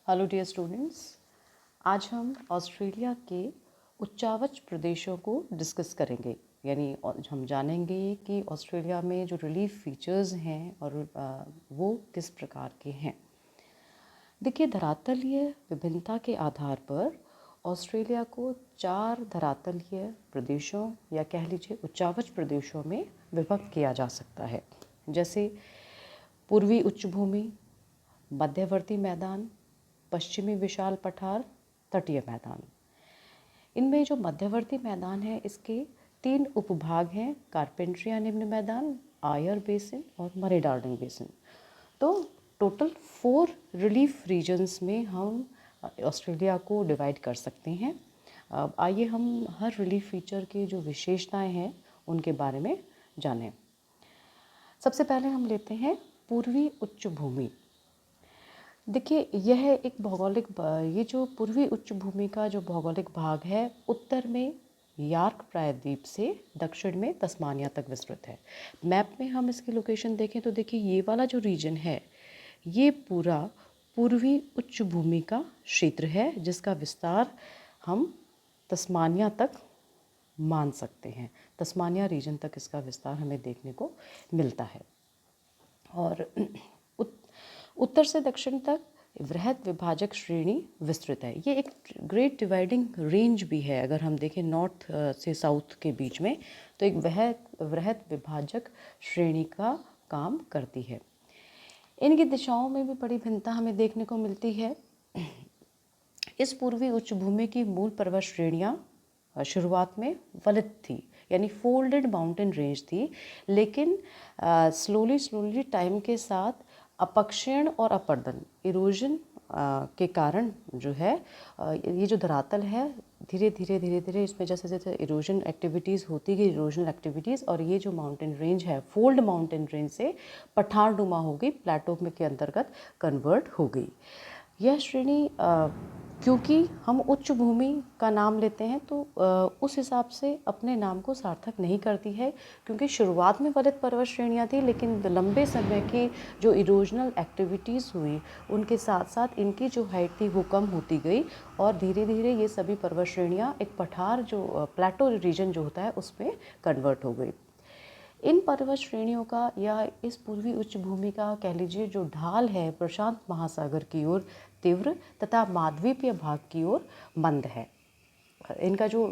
Hello dear students, आज हम Australia के उच्चावच प्रदेशों को डिस्कस करेंगे। यानी हम जानेंगे कि ऑस्ट्रेलिया में जो रिलीफ फीचर्स हैं और वो किस प्रकार के हैं। देखिए, धरातलीय विभिन्नता के आधार पर ऑस्ट्रेलिया को 4 धरातलीय प्रदेशों या कह लीजिए उच्चावच प्रदेशों में विभक्त किया जा सकता है। जैसे पूर्वी उच्च भूमि, मध्यवर्ती मैदान, पश्चिमी विशाल पठार, तटीय मैदान। इनमें जो मध्यवर्ती मैदान है इसके 3 उपभाग हैं: कारपेंट्रिया निम्न मैदान, आयर बेसिन और मरे डार्लिंग बेसिन। तो टोटल 4 रिलीफ रीजन्स में हम ऑस्ट्रेलिया को डिवाइड कर सकते हैं। अब आइए हम हर रिलीफ फीचर के जो विशेषताएं हैं उनके बारे में जानें। सबसे पहले हम लेते हैं पूर्वी उच्च भूमि। देखिए, यह एक भौगोलिक ये जो पूर्वी उच्च भूमि का जो भौगोलिक भाग है, उत्तर में यार्क प्रायद्वीप से दक्षिण में तस्मानिया तक विस्तृत है। मैप में हम इसकी लोकेशन देखें तो देखिए, ये वाला जो रीजन है ये पूरा पूर्वी उच्च भूमि का क्षेत्र है, जिसका विस्तार हम तस्मानिया तक मान सकते हैं। तस्मानिया रीजन तक इसका विस्तार हमें देखने को मिलता है। और उत्तर से दक्षिण तक वृहद विभाजक श्रेणी विस्तृत है। ये एक ग्रेट डिवाइडिंग रेंज भी है। अगर हम देखें नॉर्थ से साउथ के बीच में, तो एक वृहद विभाजक श्रेणी का काम करती है। इनकी दिशाओं में भी बड़ी भिन्नता हमें देखने को मिलती है। इस पूर्वी उच्च भूमि की मूल पर्वत श्रेणियाँ शुरुआत में वलित थी, यानी फोल्डेड माउंटेन रेंज थी, लेकिन स्लोली टाइम के साथ अपक्षीण और अपर्दन इरोजन के कारण जो है ये जो धरातल है धीरे धीरे इसमें जैसे जैसे इरोजन एक्टिविटीज़ होती गई, इरोजनल एक्टिविटीज़, और ये जो माउंटेन रेंज है फोल्ड माउंटेन रेंज से पठारनुमा हो गई, प्लेटो में के अंतर्गत कन्वर्ट हो गई। यह श्रेणी क्योंकि हम उच्च भूमि का नाम लेते हैं तो उस हिसाब से अपने नाम को सार्थक नहीं करती है, क्योंकि शुरुआत में वलित पर्वत श्रेणियाँ थी, लेकिन लंबे समय की जो इरोजनल एक्टिविटीज़ हुई उनके साथ साथ इनकी जो हाइट थी वो कम होती गई, और धीरे धीरे ये सभी पर्वत श्रेणियाँ एक पठार जो प्लेटो रीजन जो होता है उसमें कन्वर्ट हो गई। इन पर्वत श्रेणियों का या इस पूर्वी उच्च भूमि का कह लीजिए जो ढाल है प्रशांत महासागर की ओर तीव्र तथा मालद्वीपीय भाग की ओर मंद है। इनका जो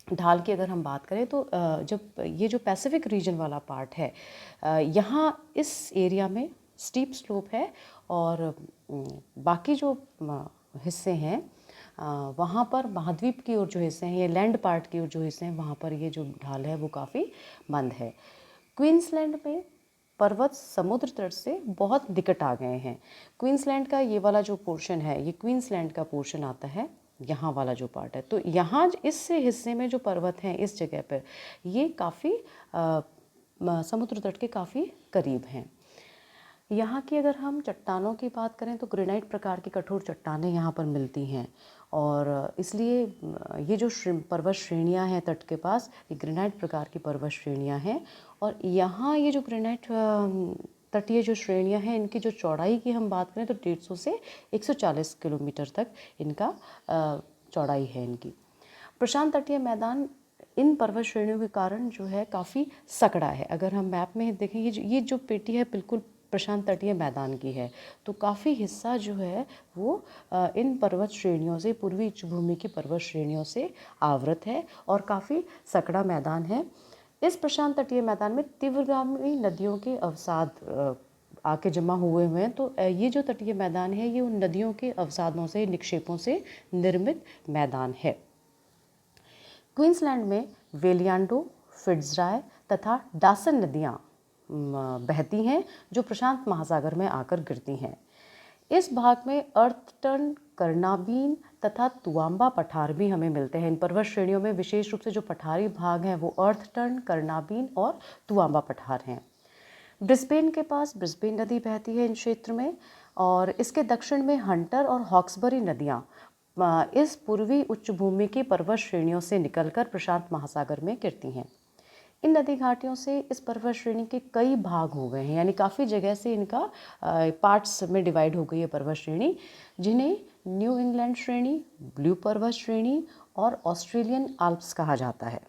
ढाल की अगर हम बात करें तो जब ये जो पैसिफिक रीजन वाला पार्ट है, यहाँ इस एरिया में स्टीप स्लोप है, और बाकी जो हिस्से हैं वहाँ पर महाद्वीप की ओर जो हिस्से हैं, ये लैंड पार्ट की ओर जो हिस्से हैं, वहाँ पर ये जो ढाल है वो काफ़ी मंद है। क्वींसलैंड में पर्वत समुद्र तट से बहुत निकट आ गए हैं। क्वींसलैंड का ये वाला जो पोर्शन है, ये क्वींसलैंड का पोर्शन आता है, यहाँ वाला जो पार्ट है, तो यहाँ इस हिस्से में जो पर्वत हैं इस जगह पर ये काफ़ी समुद्र तट के काफ़ी करीब हैं। यहाँ की अगर हम चट्टानों की बात करें तो ग्रेनाइट प्रकार की कठोर चट्टानें यहाँ पर मिलती हैं, और इसलिए ये जो पर्वत श्रेणियाँ हैं तट के पास, ये ग्रेनाइट प्रकार की पर्वत श्रेणियाँ हैं। और यहाँ ये जो ग्रेनाइट तटीय जो श्रेणियाँ हैं, इनकी जो चौड़ाई की हम बात करें तो 150 से 140 किलोमीटर तक इनका चौड़ाई है इनकी। प्रशांत तटीय मैदान इन पर्वत श्रेणियों के कारण जो है काफ़ी सकड़ा है। अगर हम मैप में देखें, ये जो पेटी है बिल्कुल प्रशांत तटीय मैदान की है, तो काफ़ी हिस्सा जो है वो इन पर्वत श्रेणियों से, पूर्वी उच्च भूमि की पर्वत श्रेणियों से आवृत है और काफ़ी सकड़ा मैदान है। इस प्रशांत तटीय मैदान में तीव्रगामी नदियों के अवसाद आके जमा हुए हैं, तो ये जो तटीय मैदान है ये उन नदियों के अवसादों से, निक्षेपों से निर्मित मैदान है। क्वींसलैंड में वेलियांडो, फिट्जराय तथा डासन नदियाँ बहती हैं जो प्रशांत महासागर में आकर गिरती हैं। इस भाग में अर्थटर्न, कर्नाबीन तथा तुआम्बा पठार भी हमें मिलते हैं। इन पर्वत श्रेणियों में विशेष रूप से जो पठारी भाग हैं वो अर्थटर्न, कर्नाबीन और तुआम्बा पठार हैं। ब्रिस्बेन के पास ब्रिस्बेन नदी बहती है इन क्षेत्र में, और इसके दक्षिण में हंटर और हॉक्सबरी नदियाँ इस पूर्वी उच्च भूमि की पर्वत श्रेणियों से निकलकर प्रशांत महासागर में गिरती हैं। इन नदी घाटियों से इस पर्वत श्रेणी के कई भाग हो गए हैं, यानी काफ़ी जगह से इनका पार्ट्स में डिवाइड हो गई है पर्वत श्रेणी, जिन्हें न्यू इंग्लैंड श्रेणी, ब्लू पर्वत श्रेणी और ऑस्ट्रेलियन आल्प्स कहा जाता है।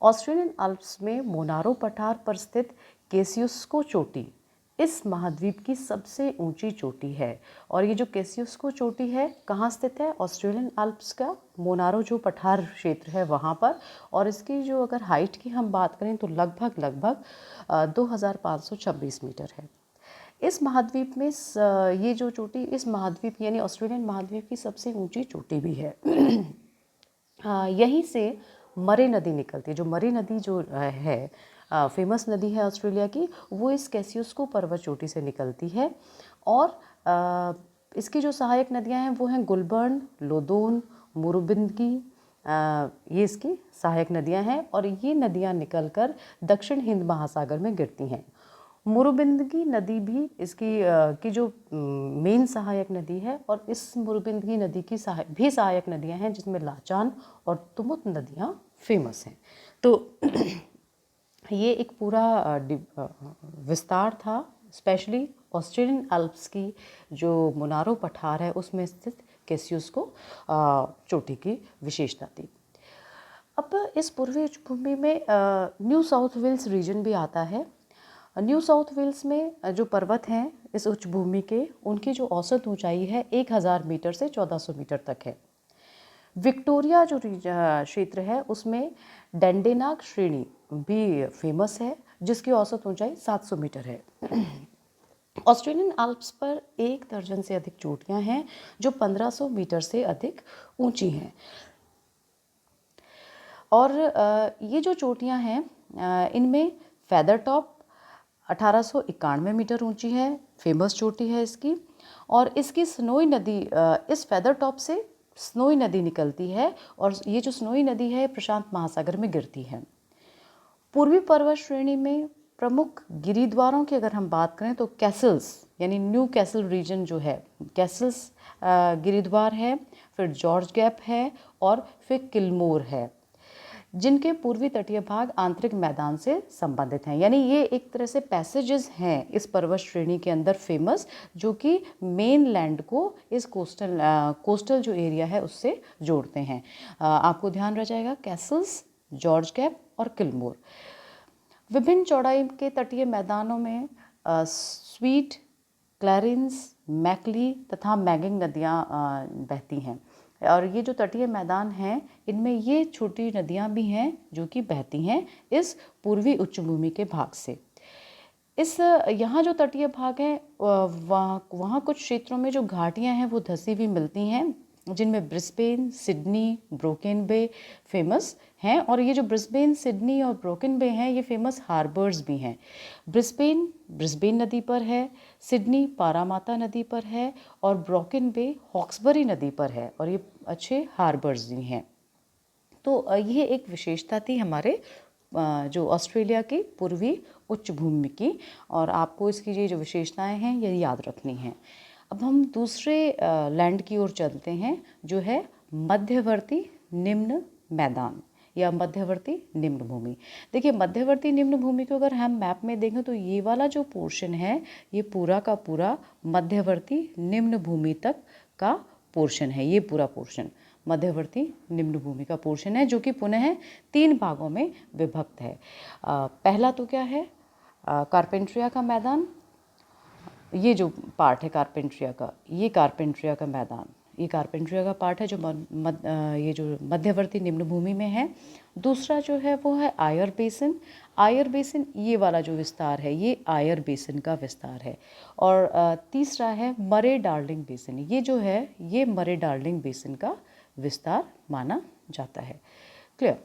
ऑस्ट्रेलियन आल्प्स में मोनारो पठार पर स्थित केसियुस्को चोटी इस महाद्वीप की सबसे ऊंची चोटी है। और ये जो केसियुस्को चोटी है कहाँ स्थित है? ऑस्ट्रेलियन आल्प्स का मोनारो जो पठार क्षेत्र है वहाँ पर। और इसकी जो अगर हाइट की हम बात करें तो लगभग 2526 मीटर है। इस महाद्वीप में ये जो चोटी इस महाद्वीप यानी ऑस्ट्रेलियन महाद्वीप की सबसे ऊंची चोटी भी है। यहीं से मरे नदी निकलती है। जो मरे नदी जो है फेमस नदी है ऑस्ट्रेलिया की, वो इस कैसियुस्को पर्वत चोटी से निकलती है। और इसकी जो सहायक नदियां हैं वो हैं गुलबर्न, लोदोन, मुरुबिंदगी, ये इसकी सहायक नदियां हैं। और ये नदियां निकलकर दक्षिण हिंद महासागर में गिरती हैं। मुरुबिंदगी नदी भी इसकी की जो मेन सहायक नदी है, और इस मुरुबिंदगी नदी की भी सहायक नदियां हैं जिसमें लाचान और तुमुत नदियां फेमस हैं। तो ये एक पूरा विस्तार था स्पेशली ऑस्ट्रेलियन आल्प्स की जो मोनारो पठार है उसमें स्थित कैसियुस्को चोटी की विशेषता थी। अब इस पूर्वी उच्चभूमि में न्यू साउथ वेल्स रीजन भी आता है। न्यू साउथ वेल्स में जो पर्वत हैं इस उच्चभूमि के, उनकी जो औसत ऊंचाई है 1000 मीटर से 1400 मीटर तक है। विक्टोरिया जो क्षेत्र है उसमें डेंडेनाग श्रेणी भी फेमस है जिसकी औसत ऊंचाई 700 मीटर है। ऑस्ट्रेलियन आल्प्स पर 1 दर्जन से अधिक चोटियां हैं जो 1500 मीटर से अधिक ऊंची हैं। और ये जो चोटियां हैं इनमें फेदर टॉप 1891 मीटर ऊंची है, फेमस चोटी है इसकी। और इसकी स्नोई नदी, इस फेदर टॉप से स्नोई नदी निकलती है, और ये जो स्नोई नदी है प्रशांत महासागर में गिरती है। पूर्वी पर्वत श्रेणी में प्रमुख गिरिद्वारों की अगर हम बात करें तो कैसल्स यानी न्यू कैसल रीजन जो है, कैसल्स गिरिद्वार है, फिर जॉर्ज गैप है और फिर किलमोर है, जिनके पूर्वी तटीय भाग आंतरिक मैदान से संबंधित हैं। यानी ये एक तरह से पैसेजेस हैं इस पर्वत श्रेणी के अंदर फेमस, जो कि मेन लैंड को इस कोस्टल जो एरिया है उससे जोड़ते हैं। आपको ध्यान रह जाएगा कैसल्स, जॉर्ज गैप और किलमोर। विभिन्न चौड़ाई के तटीय मैदानों में स्वीट, क्लैरिंस, मैकली तथा मैगिंग नदियाँ बहती हैं। और ये जो तटीय मैदान हैं इनमें ये छोटी नदियाँ भी हैं जो कि बहती हैं इस पूर्वी उच्चभूमि के भाग से। इस यहाँ जो तटीय भाग हैं वहाँ कुछ क्षेत्रों में जो घाटियाँ हैं वो धंसी हुई मिलती हैं, जिनमें ब्रिस्बेन, सिडनी, ब्रोकन बे फेमस हैं। और ये जो ब्रिस्बेन, सिडनी और ब्रोकन बे हैं ये फेमस हार्बर्स भी हैं। ब्रिस्बेन नदी पर है, सिडनी पारामाता नदी पर है और ब्रोकन बे हॉक्सबरी नदी पर है, और ये अच्छे हार्बर्स भी हैं। तो ये एक विशेषता थी हमारे जो ऑस्ट्रेलिया की पूर्वी उच्चभूमि की, और आपको इसकी ये जो विशेषताएं हैं ये याद रखनी हैं। अब हम दूसरे लैंड की ओर चलते हैं जो है मध्यवर्ती निम्न मैदान या मध्यवर्ती निम्न भूमि। देखिए मध्यवर्ती निम्न भूमि को अगर हम मैप में देखें तो ये वाला जो पोर्शन है ये पूरा का पूरा मध्यवर्ती निम्न भूमि तक का पोर्शन है। ये पूरा पोर्शन मध्यवर्ती निम्न भूमि का पोर्शन है जो कि पुनः 3 भागों में विभक्त है। पहला तो क्या है, कारपेंट्रिया का मैदान। ये जो पार्ट है कारपेंट्रिया का, ये कारपेंट्रिया का मैदान, ये कारपेंट्रिया का पार्ट है जो ये जो मध्यवर्ती निम्न भूमि में है। दूसरा जो है वो है आयर बेसिन। आयर बेसिन ये वाला जो विस्तार है ये आयर बेसिन का विस्तार है। और तीसरा है मरे डार्लिंग बेसिन। ये जो है ये मरे डार्लिंग बेसिन का विस्तार माना जाता है। क्लियर।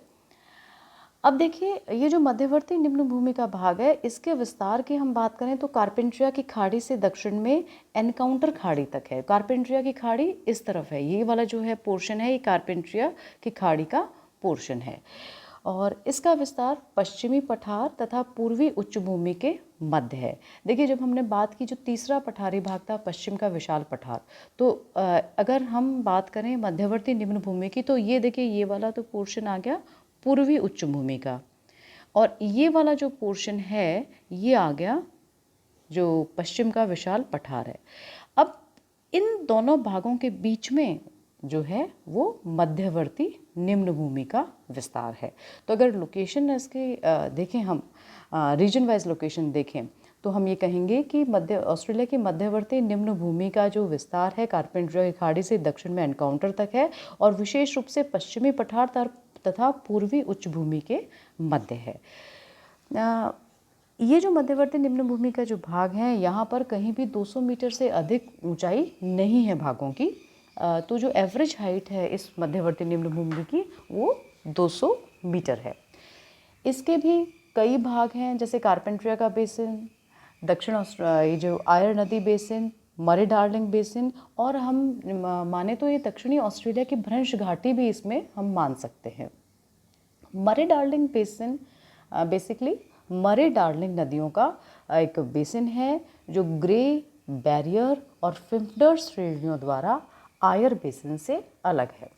अब देखिए ये जो मध्यवर्ती निम्न भूमि का भाग है इसके विस्तार की हम बात करें तो कारपेंट्रिया की खाड़ी से दक्षिण में एनकाउंटर खाड़ी तक है। कारपेंट्रिया की खाड़ी इस तरफ है, ये वाला जो है पोर्शन है ये कारपेंट्रिया की खाड़ी का पोर्शन है। और इसका विस्तार पश्चिमी पठार तथा पूर्वी उच्चभूमि के मध्य है। देखिए जब हमने बात की जो तीसरा पठारी भाग था पश्चिम का विशाल पठार, तो अगर हम बात करें मध्यवर्ती निम्न भूमि की तो ये देखिए ये वाला तो पोर्शन आ गया पूर्वी उच्चभूमि का। और ये वाला जो पोर्शन है ये आ गया जो पश्चिम का विशाल पठार है। अब इन दोनों भागों के बीच में जो है वो मध्यवर्ती निम्न भूमि का विस्तार है। तो अगर लोकेशन इसके देखें हम, रीजन वाइज लोकेशन देखें, तो हम ये कहेंगे कि ऑस्ट्रेलिया की मध्यवर्ती निम्न भूमि का जो विस्तार है कार्पेंट्रिया की खाड़ी से दक्षिण में एनकाउंटर तक है और विशेष रूप से पश्चिमी पठार तथा पूर्वी उच्च भूमि के मध्य है। ये जो मध्यवर्ती निम्न भूमि का जो भाग है यहाँ पर कहीं भी 200 मीटर से अधिक ऊंचाई नहीं है भागों की। तो जो एवरेज हाइट है इस मध्यवर्ती निम्न भूमि की वो 200 मीटर है। इसके भी कई भाग हैं, जैसे कार्पेंट्रिया का बेसिन, दक्षिण ये जो आयर नदी बेसिन, मरे डार्लिंग बेसिन, और हम माने तो ये दक्षिणी ऑस्ट्रेलिया की भ्रंश घाटी भी इसमें हम मान सकते हैं। मरे डार्लिंग बेसिन बेसिकली मरे डार्लिंग नदियों का एक बेसिन है जो ग्रे, बैरियर और फिफ्डर्स श्रेणियों द्वारा आयर बेसिन से अलग है।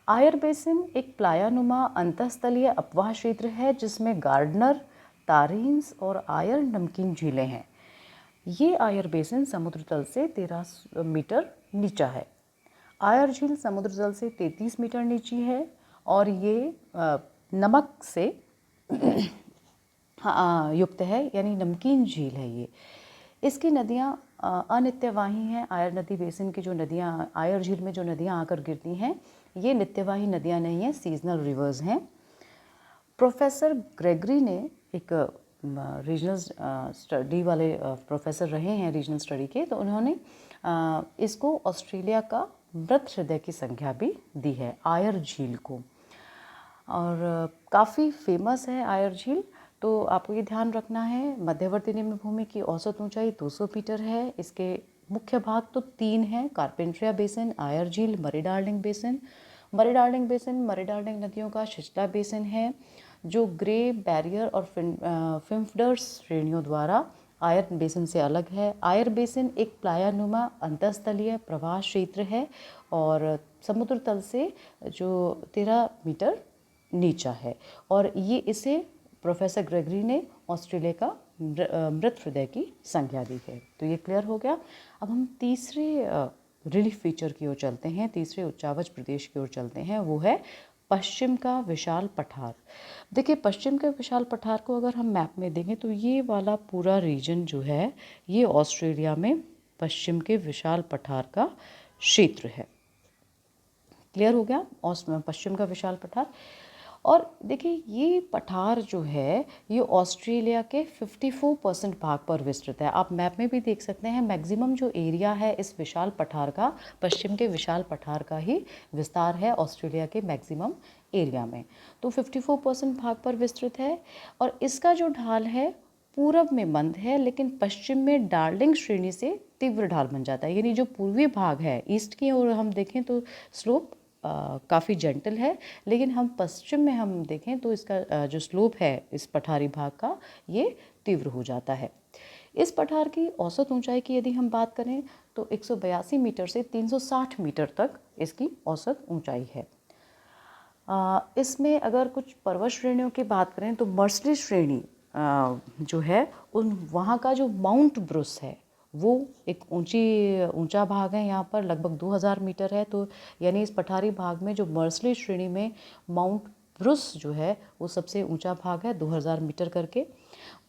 आयर बेसिन एक प्लायानुमा अंतःस्थलीय अपवाह क्षेत्र है जिसमें गार्डनर, तारीन्स और आयर नमकीन झीलें हैं। ये आयर बेसिन समुद्र तल से 13 मीटर नीचा है। आयर झील समुद्र तल से 33 मीटर नीची है और ये नमक से युक्त है, यानी नमकीन झील है ये। इसकी नदियाँ अनित्यवाही हैं। आयर नदी बेसिन की जो नदियाँ आयर झील में जो नदियाँ आकर गिरती हैं ये नित्यवाही नदियाँ नहीं हैं, सीजनल रिवर्स हैं। प्रोफेसर ग्रेगरी ने एक रीजनल स्टडी वाले प्रोफेसर रहे हैं रीजनल स्टडी के, तो उन्होंने इसको ऑस्ट्रेलिया का मृत हृदय की संज्ञा भी दी है आयर झील को, और काफ़ी फेमस है आयर झील। तो आपको ये ध्यान रखना है, मध्यवर्ती निम्न भूमि की औसत ऊंचाई 200 मीटर है। इसके मुख्य भाग तो 3 हैं, कार्पेंट्रिया बेसिन, आयर झील, मरे डार्लिंग बेसिन। मरे डार्लिंग बेसिन मरे डार्लिंग नदियों का छिछला बेसिन है जो ग्रे, बैरियर और फिम्फडर्स श्रेणियों द्वारा आयर बेसिन से अलग है। आयर बेसिन एक प्लायानुमा अंतःस्थलीय प्रवाह क्षेत्र है और समुद्र तल से जो 13 मीटर नीचा है, और ये इसे प्रोफेसर ग्रेगरी ने ऑस्ट्रेलिया का मृत हृदय की संज्ञा दी है। तो ये क्लियर हो गया। अब हम तीसरे रिलीफ फीचर की ओर चलते हैं, तीसरे उच्चावच प्रदेश की ओर चलते हैं, वो है पश्चिम का विशाल पठार। देखिए, पश्चिम के विशाल पठार को अगर हम मैप में देखें तो ये वाला पूरा रीजन जो है ये ऑस्ट्रेलिया में पश्चिम के विशाल पठार का क्षेत्र है। क्लियर हो गया, पश्चिम का विशाल पठार। और देखिए ये पठार जो है ये ऑस्ट्रेलिया के 54% भाग पर विस्तृत है। आप मैप में भी देख सकते हैं, मैक्सिमम जो एरिया है इस विशाल पठार का पश्चिम के विशाल पठार का ही विस्तार है ऑस्ट्रेलिया के मैक्सिमम एरिया में। तो 54% भाग पर विस्तृत है और इसका जो ढाल है पूरब में मंद है, लेकिन पश्चिम में डार्लिंग श्रेणी से तीव्र ढाल बन जाता है। यानी जो पूर्वी भाग है ईस्ट की ओर हम देखें तो स्लोप काफ़ी जेंटल है, लेकिन हम पश्चिम में हम देखें तो इसका जो स्लोप है इस पठारी भाग का ये तीव्र हो जाता है। इस पठार की औसत ऊंचाई की यदि हम बात करें तो 182 मीटर से 360 मीटर तक इसकी औसत ऊंचाई है। इसमें अगर कुछ पर्वत श्रेणियों की बात करें तो मर्सली श्रेणी जो है उन वहाँ का जो माउंट ब्रुस है वो एक ऊंचा भाग है, यहाँ पर लगभग 2000 मीटर है। तो यानी इस पठारी भाग में जो मर्सली श्रेणी में माउंट ब्रुस जो है वो सबसे ऊंचा भाग है 2000 मीटर करके।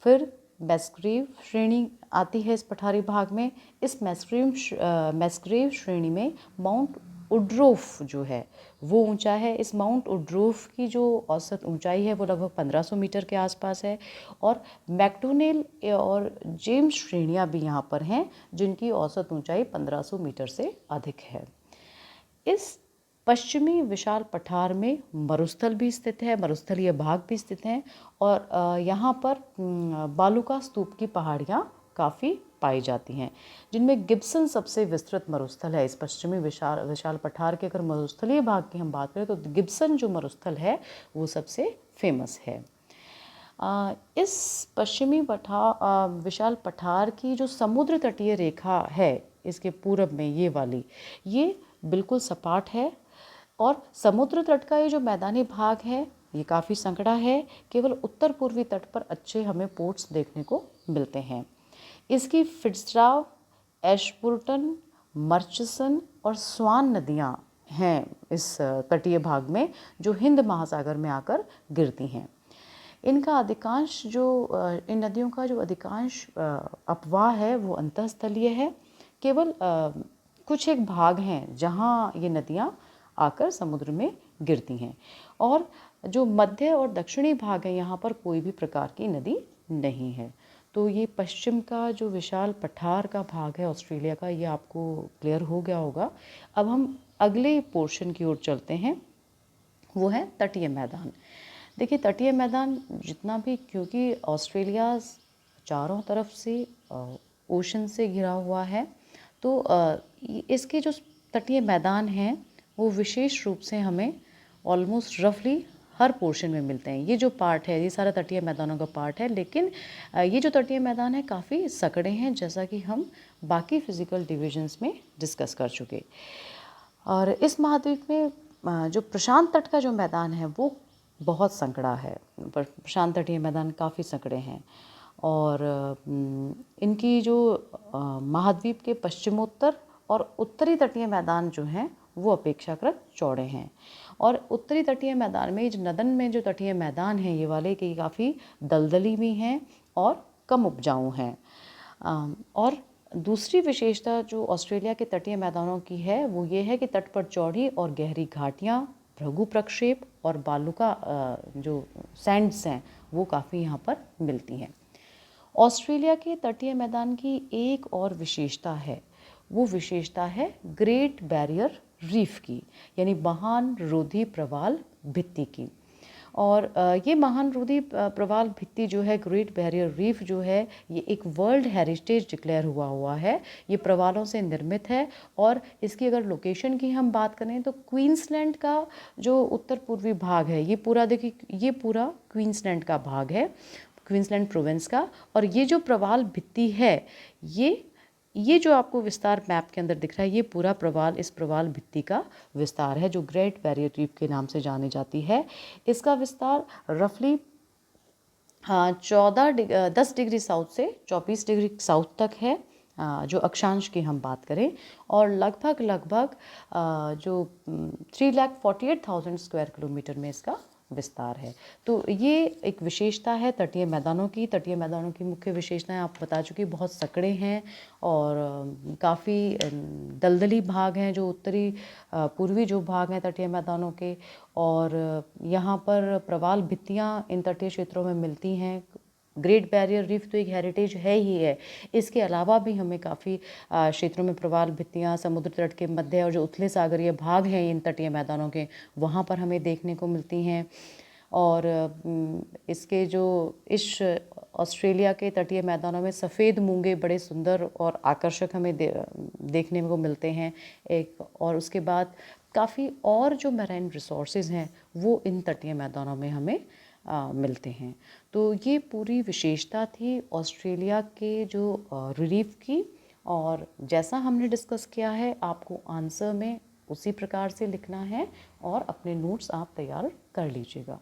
फिर मैस्ग्रेव श्रेणी आती है इस पठारी भाग में। इस मैस्ग्रेव श्रेणी में माउंट उड्रोफ जो है वो ऊंचा है। इस माउंट उड्रोफ की जो औसत ऊंचाई है वो लगभग 1500 मीटर के आसपास है। और मैकडोनेल और जेम्स श्रेणियाँ भी यहाँ पर हैं जिनकी औसत ऊंचाई 1500 मीटर से अधिक है। इस पश्चिमी विशाल पठार में मरुस्थल भी स्थित है, मरुस्थलीय भाग भी स्थित हैं और यहाँ पर बालूका स्तूप की पहाड़ियाँ काफ़ी पाई जाती हैं, जिनमें गिब्सन सबसे विस्तृत मरुस्थल है। इस पश्चिमी विशाल पठार के अगर मरुस्थलीय भाग की हम बात करें तो गिब्सन जो मरुस्थल है वो सबसे फेमस है। इस पश्चिमी विशाल पठार की जो समुद्र तटीय रेखा है इसके पूरब में ये वाली, ये बिल्कुल सपाट है और समुद्र तट का ये जो मैदानी भाग है ये काफ़ी संकड़ा है, केवल उत्तर पूर्वी तट पर अच्छे हमें पोर्ट्स देखने को मिलते हैं। इसकी फिट्जराव, एशपुरटन, मर्चिसन और स्वान नदियाँ हैं इस तटीय भाग में, जो हिंद महासागर में आकर गिरती हैं। इनका अधिकांश जो इन नदियों का जो अधिकांश अपवाह है वो अंतःस्थलीय है। केवल कुछ एक भाग हैं जहाँ ये नदियाँ आकर समुद्र में गिरती हैं, और जो मध्य और दक्षिणी भाग है यहाँ पर कोई भी प्रकार की नदी नहीं है। तो ये पश्चिम का जो विशाल पठार का भाग है ऑस्ट्रेलिया का, ये आपको क्लियर हो गया होगा। अब हम अगले पोर्शन की ओर चलते हैं, वो है तटीय मैदान। देखिए, तटीय मैदान जितना भी, क्योंकि ऑस्ट्रेलिया चारों तरफ से ओशन से घिरा हुआ है, तो इसके जो तटीय मैदान हैं वो विशेष रूप से हमें ऑलमोस्ट रफली हर पोर्शन में मिलते हैं। ये जो पार्ट है ये सारा तटीय मैदानों का पार्ट है, लेकिन ये जो तटीय मैदान है काफ़ी सकड़े हैं, जैसा कि हम बाकी फिज़िकल डिविजन्स में डिस्कस कर चुके। और इस महाद्वीप में जो प्रशांत तट का जो मैदान है वो बहुत संकड़ा है। प्रशांत तटीय मैदान काफ़ी संकड़े हैं, और इनकी जो महाद्वीप के पश्चिमोत्तर और उत्तरी तटीय मैदान जो हैं वो अपेक्षाकृत चौड़े हैं। और उत्तरी तटीय मैदान में, जो नदन में जो तटीय मैदान हैं ये वाले, कि काफ़ी दलदली भी हैं और कम उपजाऊ हैं। और दूसरी विशेषता जो ऑस्ट्रेलिया के तटीय मैदानों की है वो ये है कि तट पर चौड़ी और गहरी घाटियाँ, भृगु प्रक्षेप और बालू का जो सैंड्स हैं वो काफ़ी यहाँ पर मिलती हैं। ऑस्ट्रेलिया के तटीय मैदान की एक और विशेषता है, वो विशेषता है ग्रेट बैरियर रीफ की, यानी महानरोधी प्रवाल भित्ति की। और ये महानरोधी प्रवाल भित्ति जो है, ग्रेट बैरियर रीफ जो है, ये एक वर्ल्ड हेरिटेज डिक्लेयर हुआ है। ये प्रवालों से निर्मित है, और इसकी अगर लोकेशन की हम बात करें तो क्वींसलैंड का जो उत्तर पूर्वी भाग है, ये पूरा देखिए, ये पूरा क्वींसलैंड का भाग है, क्वींसलैंड प्रोविंस का। और ये जो प्रवाल भित्ति है, ये जो आपको विस्तार मैप के अंदर दिख रहा है, ये पूरा प्रवाल, इस प्रवाल भित्ति का विस्तार है, जो ग्रेट बैरियर रीफ के नाम से जानी जाती है। इसका विस्तार रफली 10 डिग्री साउथ से 24 डिग्री साउथ तक है, जो अक्षांश की हम बात करें, और लगभग जो 3,48,000 स्क्वायर किलोमीटर में इसका विस्तार है। तो ये एक विशेषता है तटीय मैदानों की। तटीय मैदानों की मुख्य विशेषताएं आप बता चुकी, बहुत सकड़े हैं और काफ़ी दलदली भाग हैं जो उत्तरी पूर्वी जो भाग हैं तटीय मैदानों के, और यहाँ पर प्रवाल भित्तियाँ इन तटीय क्षेत्रों में मिलती हैं। ग्रेट बैरियर रीफ तो एक हेरिटेज है ही है, इसके अलावा भी हमें काफ़ी क्षेत्रों में प्रवाल भित्तियाँ समुद्र तट के मध्य और जो उथले सागरीय भाग हैं इन तटीय मैदानों के, वहाँ पर हमें देखने को मिलती हैं। और इसके जो इस ऑस्ट्रेलिया के तटीय मैदानों में सफ़ेद मूंगे बड़े सुंदर और आकर्षक हमें देखने को मिलते हैं एक। और उसके बाद काफ़ी और जो मैराइन रिसोर्सेज हैं वो इन तटीय मैदानों में हमें मिलते हैं। तो ये पूरी विशेषता थी ऑस्ट्रेलिया के जो रिलीफ की, और जैसा हमने डिस्कस किया है आपको आंसर में उसी प्रकार से लिखना है और अपने नोट्स आप तैयार कर लीजिएगा।